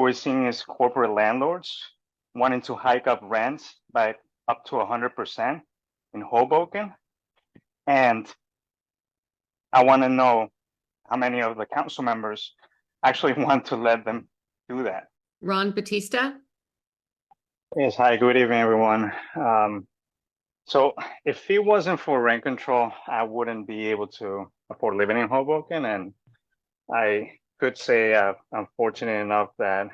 we're seeing is corporate landlords wanting to hike up rents by up to 100% in Hoboken. And I want to know how many of the council members actually want to let them do that. Ron Batista? Yes, hi, good evening, everyone. So if it wasn't for rent control, I wouldn't be able to afford living in Hoboken. And I could say I'm fortunate enough that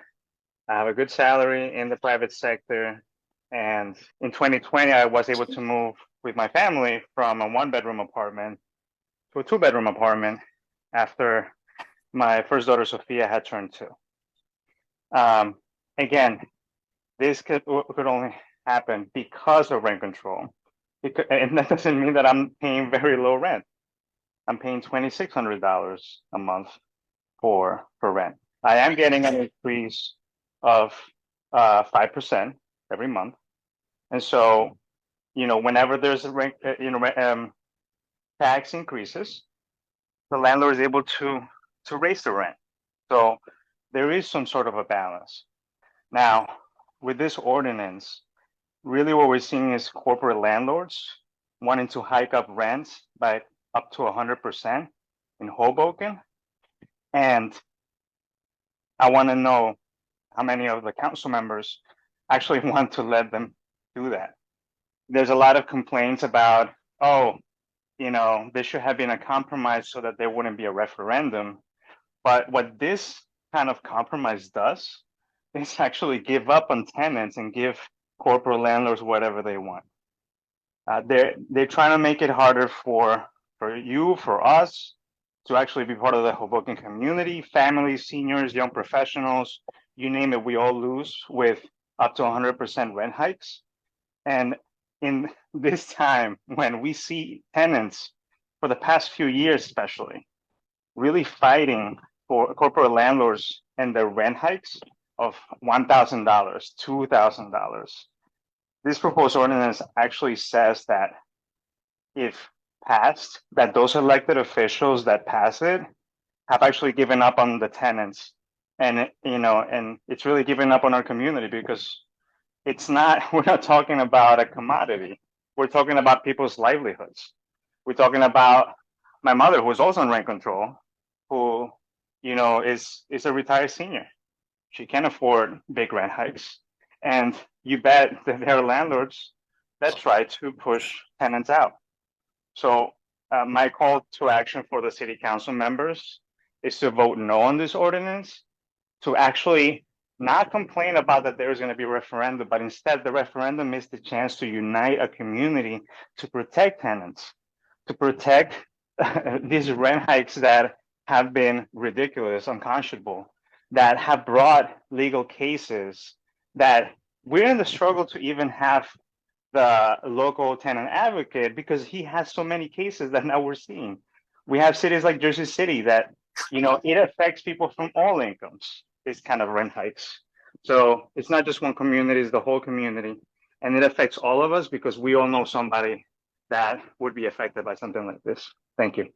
I have a good salary in the private sector. And in 2020, I was able to move with my family from a one-bedroom apartment to a two-bedroom apartment after my first daughter, Sophia, had turned 2. Again, this could only happen because of rent control. And that doesn't mean that I'm paying very low rent. I'm paying $2,600 a month for rent. I am getting an increase of 5% every month. And so, whenever there's a rent, tax increases, the landlord is able to raise the rent. So there is some sort of a balance. Now, with this ordinance, really what we're seeing is corporate landlords wanting to hike up rents by up to 100% in Hoboken. And I want to know how many of the council members actually want to let them do that. There's a lot of complaints about, there should have been a compromise so that there wouldn't be a referendum. But what this kind of compromise does is actually give up on tenants and give corporate landlords whatever they want. They're trying to make it harder for you, for us, to actually be part of the Hoboken community, families, seniors, young professionals, you name it, we all lose with up to 100% rent hikes. And in this time, when we see tenants, for the past few years especially, really fighting for corporate landlords and their rent hikes of $1,000, $2,000. This proposed ordinance actually says that if passed, that those elected officials that pass it have actually given up on the tenants. And, and it's really given up on our community because we're not talking about a commodity. We're talking about people's livelihoods. We're talking about my mother, who is also on rent control, who, is a retired senior. She can't afford big rent hikes. And you bet that there are landlords that try to push tenants out. So my call to action for the city council members is to vote no on this ordinance, to actually not complain about that there's going to be a referendum, but instead the referendum is the chance to unite a community to protect tenants, to protect these rent hikes that have been ridiculous, unconscionable, that have brought legal cases, that we're in the struggle to even have the local tenant advocate because he has so many cases that now we're seeing. We have cities like Jersey City that, it affects people from all incomes, this kind of rent hikes. So it's not just one community, it's the whole community. And it affects all of us because we all know somebody that would be affected by something like this. Thank you.